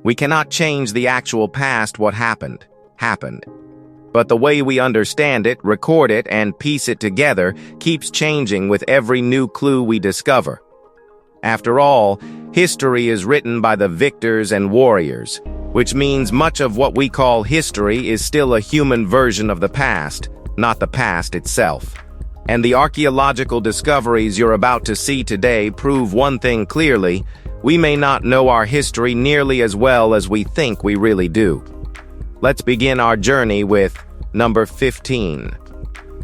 We cannot change the actual past. What happened, happened. But the way we understand it, record it, and piece it together keeps changing with every new clue we discover. After all, history is written by the victors and warriors, which means much of what we call history is still a human version of the past, not the past itself. And the archaeological discoveries you're about to see today prove one thing clearly: we may not know our history nearly as well as we think we really do. Let's begin our journey with number 15.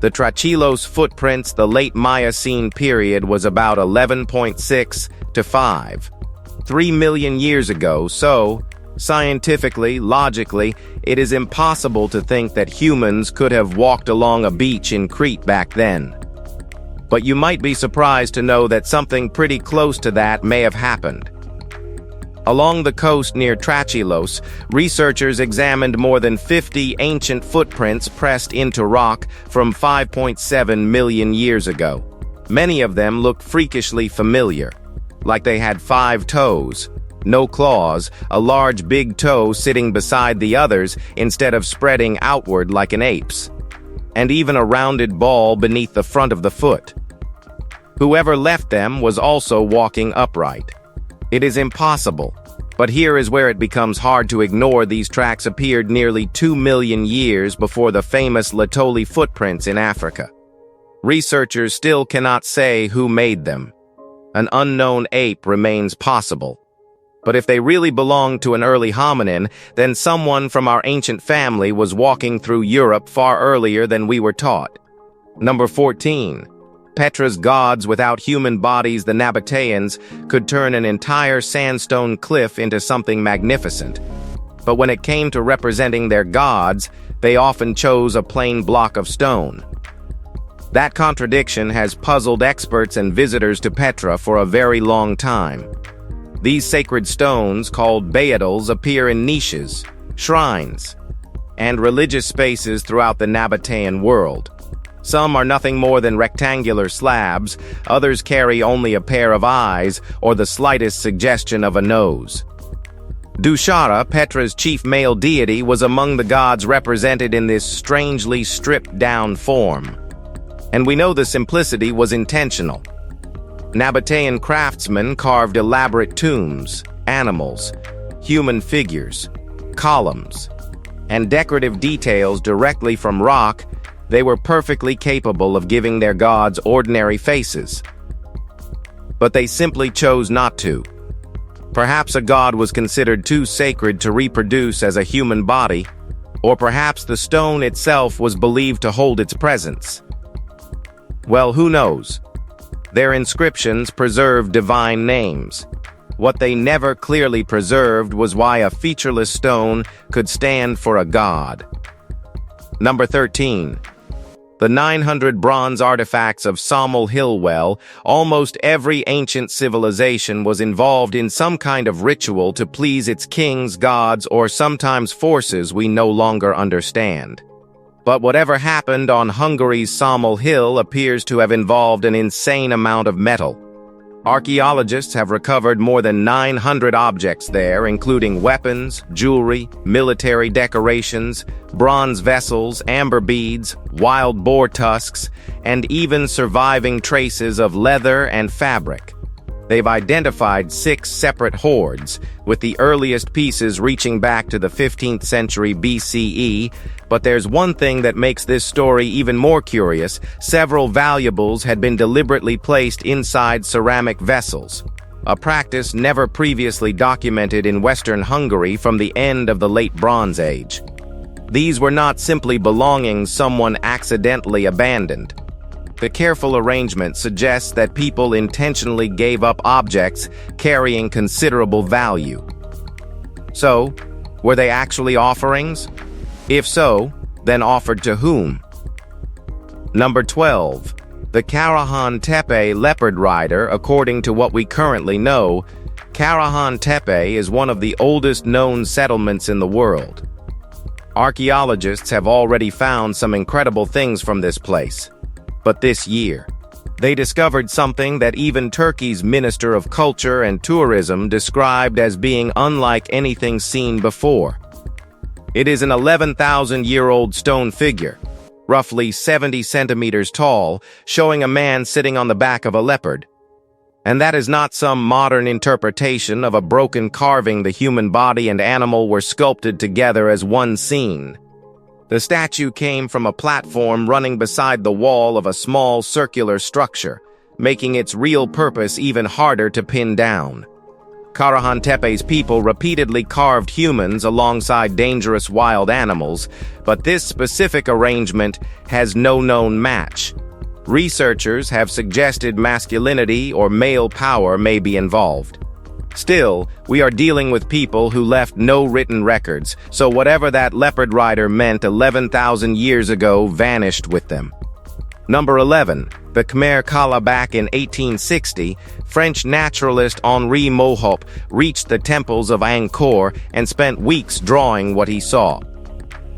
The Trachylos footprints. The late Miocene period was about 11.6 to 5. 3 million years ago, so, scientifically, logically, it is impossible to think that humans could have walked along a beach in Crete back then. But you might be surprised to know that something pretty close to that may have happened. Along the coast near Trachylos, researchers examined more than 50 ancient footprints pressed into rock from 5.7 million years ago. Many of them looked freakishly familiar, like they had 5 toes, no claws, a large big toe sitting beside the others instead of spreading outward like an ape's, and even a rounded ball beneath the front of the foot. Whoever left them was also walking upright. It is impossible, but here is where it becomes hard to ignore. These tracks appeared nearly 2 million years before the famous Laetoli footprints in Africa. Researchers still cannot say who made them. An unknown ape remains possible. But if they really belonged to an early hominin, then someone from our ancient family was walking through Europe far earlier than we were taught. Number 14. Petra's gods without human bodies. The Nabateans could turn an entire sandstone cliff into something magnificent. But when it came to representing their gods, they often chose a plain block of stone. That contradiction has puzzled experts and visitors to Petra for a very long time. These sacred stones, called beetles, appear in niches, shrines, and religious spaces throughout the Nabatean world. Some are nothing more than rectangular slabs, others carry only a pair of eyes or the slightest suggestion of a nose. Dushara, Petra's chief male deity, was among the gods represented in this strangely stripped-down form. And we know the simplicity was intentional. Nabatean craftsmen carved elaborate tombs, animals, human figures, columns, and decorative details directly from rock. They were perfectly capable of giving their gods ordinary faces. But they simply chose not to. Perhaps a god was considered too sacred to reproduce as a human body, or perhaps the stone itself was believed to hold its presence. Well, who knows? Their inscriptions preserved divine names. What they never clearly preserved was why a featureless stone could stand for a god. Number 13. The 900 bronze artifacts of Somal Hill Well. Almost every ancient civilization was involved in some kind of ritual to please its kings, gods, or sometimes forces we no longer understand. But whatever happened on Hungary's Somal Hill appears to have involved an insane amount of metal. Archaeologists have recovered more than 900 objects there, including weapons, jewelry, military decorations, bronze vessels, amber beads, wild boar tusks, and even surviving traces of leather and fabric. They've identified 6 separate hoards, with the earliest pieces reaching back to the 15th century BCE, but there's one thing that makes this story even more curious. Several valuables had been deliberately placed inside ceramic vessels, a practice never previously documented in Western Hungary from the end of the Late Bronze Age. These were not simply belongings someone accidentally abandoned. The careful arrangement suggests that people intentionally gave up objects carrying considerable value. So, were they actually offerings? If so, then offered to whom? Number 12. The Karahantepe leopard rider. According to what we currently know, Karahantepe is one of the oldest known settlements in the world. Archaeologists have already found some incredible things from this place. But this year, They discovered something that even Turkey's Minister of Culture and Tourism described as being unlike anything seen before. It is an 11,000-year-old stone figure, roughly 70 centimeters tall, showing a man sitting on the back of a leopard. And that is not some modern interpretation of a broken carving. The human body and animal were sculpted together as one scene. The statue came from a platform running beside the wall of a small circular structure, making its real purpose even harder to pin down. Karahantepe's people repeatedly carved humans alongside dangerous wild animals, but this specific arrangement has no known match. Researchers have suggested masculinity or male power may be involved. Still, we are dealing with people who left no written records, so whatever that leopard rider meant 11,000 years ago vanished with them. Number 11. The Khmer Kala. Back in 1860, French naturalist Henri Mohop reached the temples of Angkor and spent weeks drawing what he saw.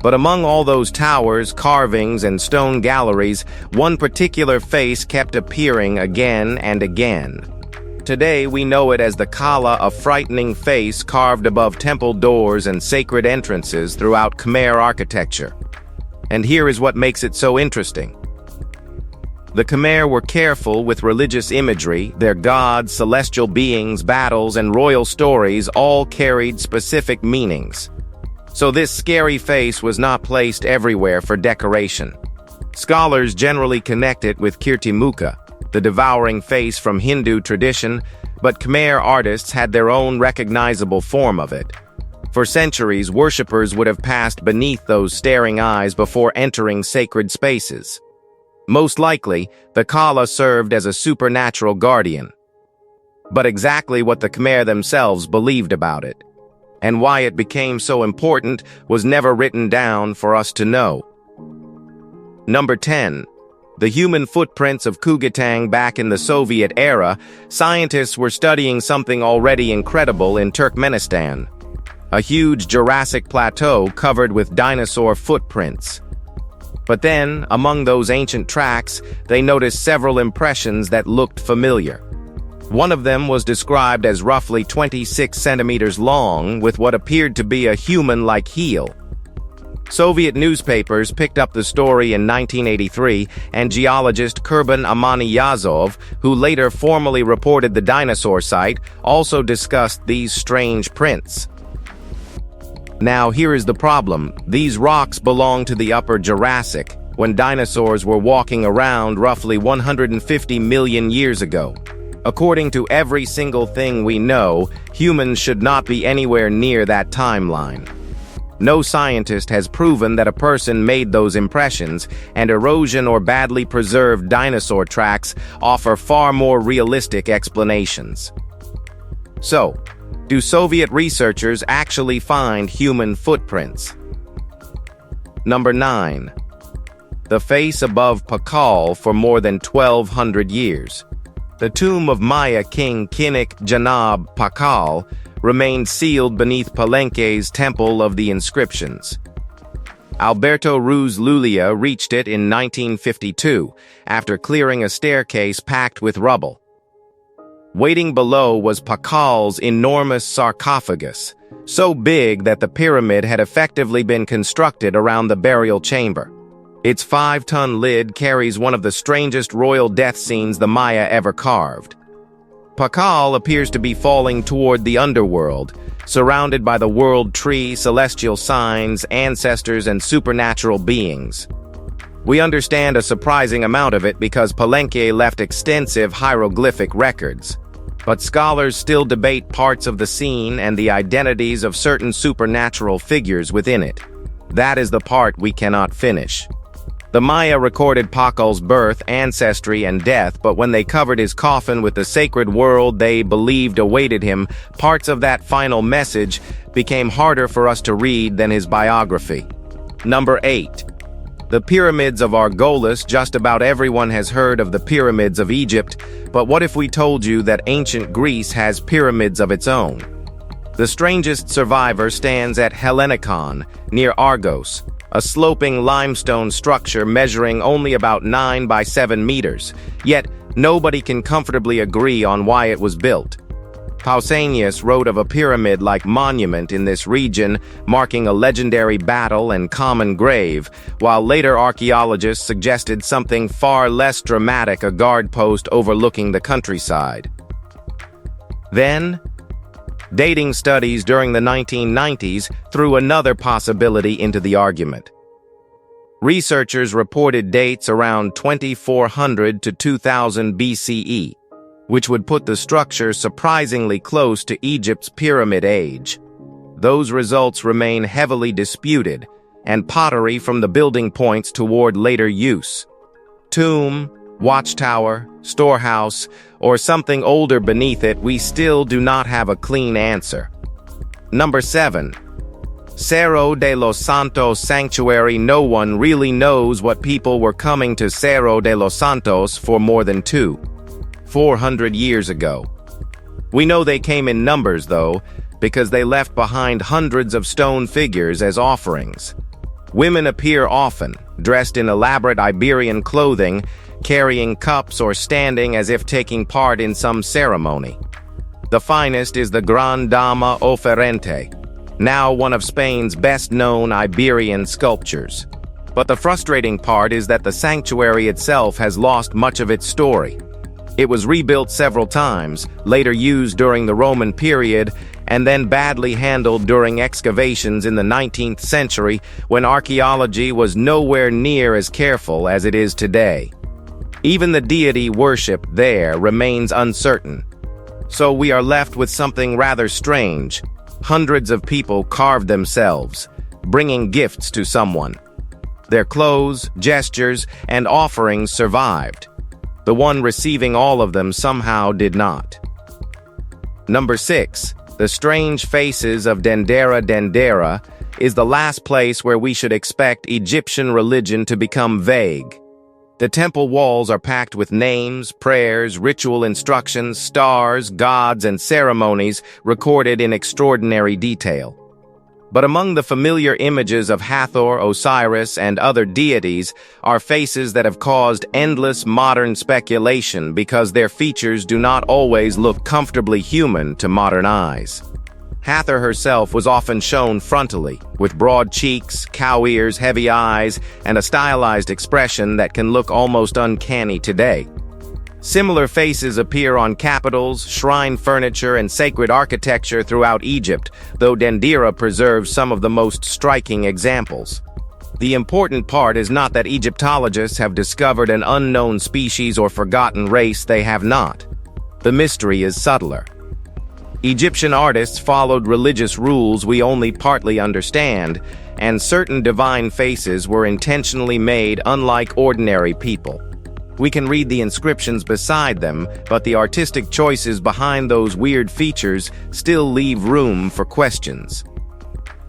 But among all those towers, carvings, and stone galleries, one particular face kept appearing again and again. Today, we know it as the Kala, a frightening face carved above temple doors and sacred entrances throughout Khmer architecture. And here is what makes it so interesting. The Khmer were careful with religious imagery. Their gods, celestial beings, battles, and royal stories all carried specific meanings. So this scary face was not placed everywhere for decoration. Scholars generally connect it with Kirtimukha, the devouring face from Hindu tradition, but Khmer artists had their own recognizable form of it. For centuries, worshippers would have passed beneath those staring eyes before entering sacred spaces. Most likely, the Kala served as a supernatural guardian. But exactly what the Khmer themselves believed about it, and why it became so important, was never written down for us to know. Number 10. The human footprints of Khamhaeng. Back in the Soviet era, scientists were studying something already incredible in Turkmenistan. A huge Jurassic plateau covered with dinosaur footprints. But then, among those ancient tracks, they noticed several impressions that looked familiar. One of them was described as roughly 26 centimeters long, with what appeared to be a human-like heel. Soviet newspapers picked up the story in 1983, and geologist Kurban Amaniyazov, who later formally reported the dinosaur site, also discussed these strange prints. Now, here is the problem. These rocks belong to the Upper Jurassic, when dinosaurs were walking around roughly 150 million years ago. According to every single thing we know, humans should not be anywhere near that timeline. No scientist has proven that a person made those impressions, and erosion or badly preserved dinosaur tracks offer far more realistic explanations. So, do Soviet researchers actually find human footprints? Number 9. The face above Pakal for more than 1,200 years. The tomb of Maya king Kinik Janab Pakal remained sealed beneath Palenque's Temple of the Inscriptions. Alberto Ruiz Lulia reached it in 1952 after clearing a staircase packed with rubble. Waiting below was Pakal's enormous sarcophagus, so big that the pyramid had effectively been constructed around the burial chamber. Its 5-ton lid carries one of the strangest royal death scenes the Maya ever carved. Pakal appears to be falling toward the underworld, surrounded by the world tree, celestial signs, ancestors, and supernatural beings. We understand a surprising amount of it because Palenque left extensive hieroglyphic records. But scholars still debate parts of the scene and the identities of certain supernatural figures within it. That is the part we cannot finish. The Maya recorded Pakal's birth, ancestry, and death, but when they covered his coffin with the sacred world they believed awaited him, parts of that final message became harder for us to read than his biography. Number 8. The pyramids of Argolis. Just about everyone has heard of the pyramids of Egypt, but what if we told you that ancient Greece has pyramids of its own? The strangest survivor stands at Hellenikon, near Argos, a sloping limestone structure measuring only about 9 by 7 meters. Yet, nobody can comfortably agree on why it was built. Pausanias wrote of a pyramid-like monument in this region, marking a legendary battle and common grave, while later archaeologists suggested something far less dramatic, a guard post overlooking the countryside. Then, dating studies during the 1990s threw another possibility into the argument. Researchers reported dates around 2400 to 2000 BCE, which would put the structure surprisingly close to Egypt's pyramid age. Those results remain heavily disputed, and pottery from the building points toward later use. Tomb, watchtower, storehouse, or something older beneath it, we still do not have a clean answer. Number 7. Cerro de los Santos Sanctuary. No one really knows what people were coming to Cerro de los Santos for more than 400 years ago. We know they came in numbers, though, because they left behind hundreds of stone figures as offerings. Women appear often, dressed in elaborate Iberian clothing, carrying cups or standing as if taking part in some ceremony. The finest is the Gran Dama Oferente, now one of Spain's best-known Iberian sculptures. But the frustrating part is that the sanctuary itself has lost much of its story. It was rebuilt several times, later used during the Roman period, and then badly handled during excavations in the 19th century when archaeology was nowhere near as careful as it is today. Even the deity worship there remains uncertain. So we are left with something rather strange. Hundreds of people carved themselves, bringing gifts to someone. Their clothes, gestures, and offerings survived. The one receiving all of them somehow did not. Number 6. The strange faces of Dendera. Dendera is the last place where we should expect Egyptian religion to become vague. The temple walls are packed with names, prayers, ritual instructions, stars, gods, and ceremonies recorded in extraordinary detail. But among the familiar images of Hathor, Osiris, and other deities are faces that have caused endless modern speculation because their features do not always look comfortably human to modern eyes. Hathor herself was often shown frontally, with broad cheeks, cow ears, heavy eyes, and a stylized expression that can look almost uncanny today. Similar faces appear on capitals, shrine furniture, and sacred architecture throughout Egypt, though Dendera preserves some of the most striking examples. The important part is not that Egyptologists have discovered an unknown species or forgotten race. They have not. The mystery is subtler. Egyptian artists followed religious rules we only partly understand, and certain divine faces were intentionally made unlike ordinary people. We can read the inscriptions beside them, but the artistic choices behind those weird features still leave room for questions.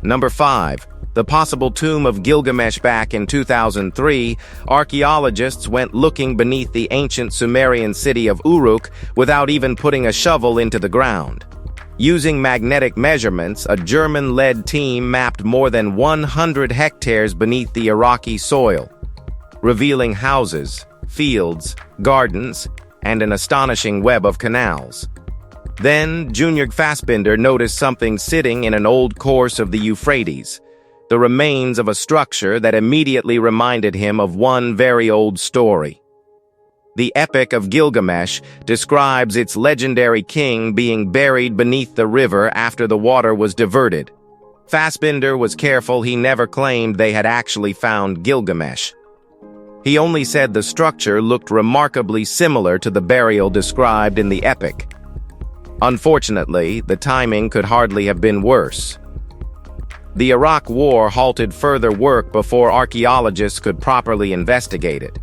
Number 5. The possible tomb of Gilgamesh. Back in 2003, archaeologists went looking beneath the ancient Sumerian city of Uruk without even putting a shovel into the ground. Using magnetic measurements, a German-led team mapped more than 100 hectares beneath the Iraqi soil, revealing houses, fields, gardens, and an astonishing web of canals. Then, Junior Fassbinder noticed something sitting in an old course of the Euphrates, the remains of a structure that immediately reminded him of one very old story. The Epic of Gilgamesh describes its legendary king being buried beneath the river after the water was diverted. Fassbinder was careful. He never claimed they had actually found Gilgamesh. He only said the structure looked remarkably similar to the burial described in the epic. Unfortunately, the timing could hardly have been worse. The Iraq War halted further work before archaeologists could properly investigate it.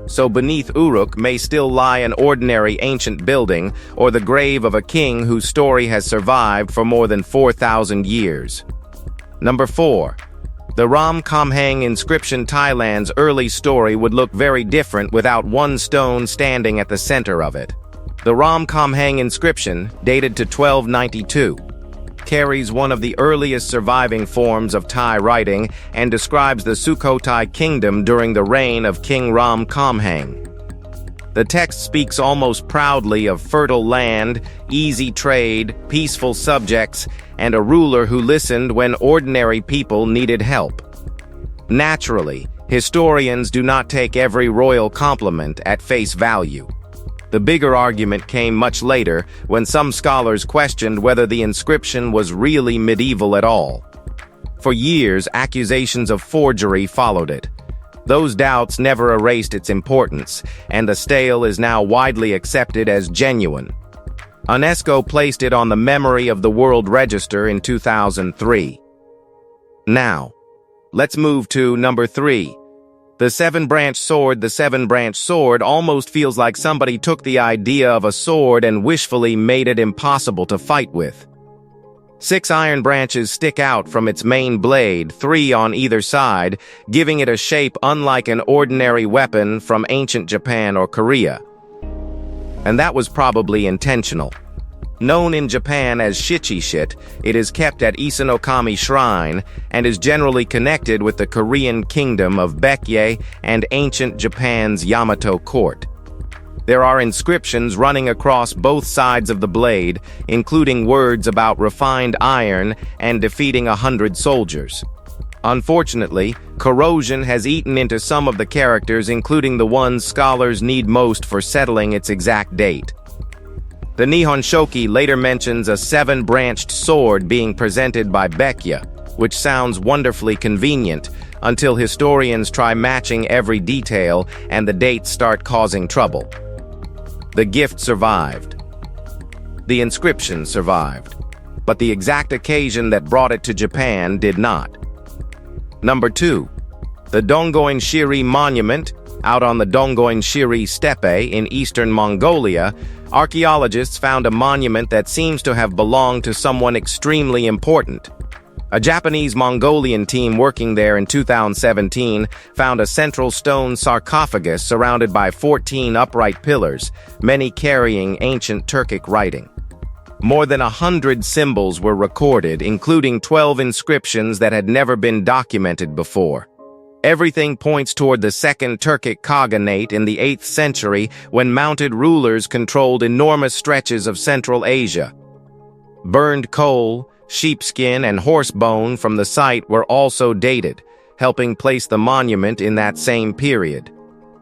So beneath Uruk may still lie an ordinary ancient building or the grave of a king whose story has survived for more than 4,000 years. Number 4. The Ram Khamhaeng inscription. Thailand's early story would look very different without one stone standing at the center of it. The Ram Khamhaeng inscription, dated to 1292, carries one of the earliest surviving forms of Thai writing and describes the Sukhothai kingdom during the reign of King Ram Khamhaeng. The text speaks almost proudly of fertile land, easy trade, peaceful subjects, and a ruler who listened when ordinary people needed help. Naturally, historians do not take every royal compliment at face value. The bigger argument came much later, when some scholars questioned whether the inscription was really medieval at all. For years, accusations of forgery followed it. Those doubts never erased its importance, and the stele is now widely accepted as genuine. UNESCO placed it on the Memory of the World Register in 2003. Now, let's move to number 3. The seven-branch sword. The seven-branch sword almost feels like somebody took the idea of a sword and wishfully made it impossible to fight with. 6 iron branches stick out from its main blade, 3 on either side, giving it a shape unlike an ordinary weapon from ancient Japan or Korea. And that was probably intentional. Known in Japan as shichi-shit, it is kept at Isanokami Shrine and is generally connected with the Korean kingdom of Baekje and ancient Japan's Yamato court. There are inscriptions running across both sides of the blade, including words about refined iron and defeating 100 soldiers. Unfortunately, corrosion has eaten into some of the characters, including the ones scholars need most for settling its exact date. The Nihon Shoki later mentions a 7-branched sword being presented by Baekje, which sounds wonderfully convenient, until historians try matching every detail and the dates start causing trouble. The gift survived. The inscription survived, but the exact occasion that brought it to Japan did not. Number 2. The Dongoy Shiree Monument. Out on the Dongoy Shiree steppe in eastern Mongolia, archaeologists found a monument that seems to have belonged to someone extremely important. A Japanese-Mongolian team working there in 2017 found a central stone sarcophagus surrounded by 14 upright pillars, many carrying ancient Turkic writing. More than 100 symbols were recorded, including 12 inscriptions that had never been documented before. Everything points toward the Second Turkic Khaganate in the 8th century, when mounted rulers controlled enormous stretches of Central Asia. Burned coal, sheepskin, and horse bone from the site were also dated, helping place the monument in that same period.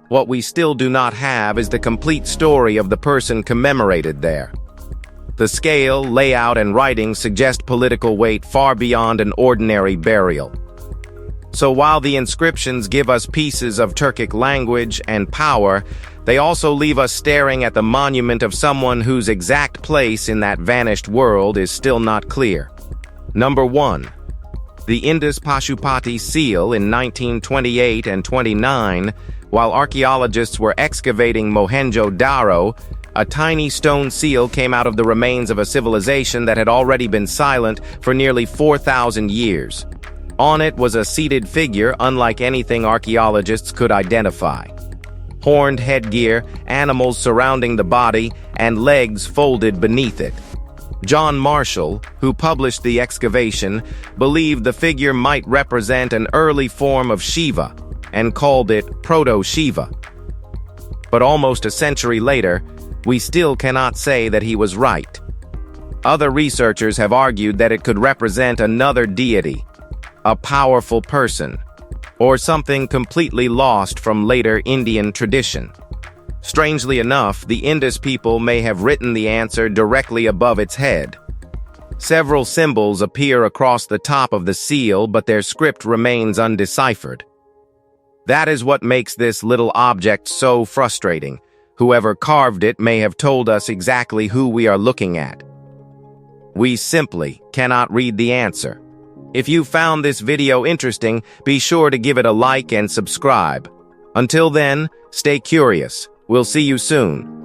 What we still do not have is the complete story of the person commemorated there. The scale, layout, and writing suggest political weight far beyond an ordinary burial. So while the inscriptions give us pieces of Turkic language and power, they also leave us staring at the monument of someone whose exact place in that vanished world is still not clear. Number 1. The Indus Pashupati seal in 1928 and 29, while archaeologists were excavating Mohenjo-Daro, a tiny stone seal came out of the remains of a civilization that had already been silent for nearly 4,000 years. On it was a seated figure unlike anything archaeologists could identify. Horned headgear, animals surrounding the body, and legs folded beneath it. John Marshall, who published the excavation, believed the figure might represent an early form of Shiva, and called it Proto-Shiva. But almost a century later, we still cannot say that he was right. Other researchers have argued that it could represent another deity, a powerful person, or something completely lost from later Indian tradition. Strangely enough, the Indus people may have written the answer directly above its head. Several symbols appear across the top of the seal, but their script remains undeciphered. That is what makes this little object so frustrating. Whoever carved it may have told us exactly who we are looking at. We simply cannot read the answer. If you found this video interesting, be sure to give it a like and subscribe. Until then, stay curious. We'll see you soon.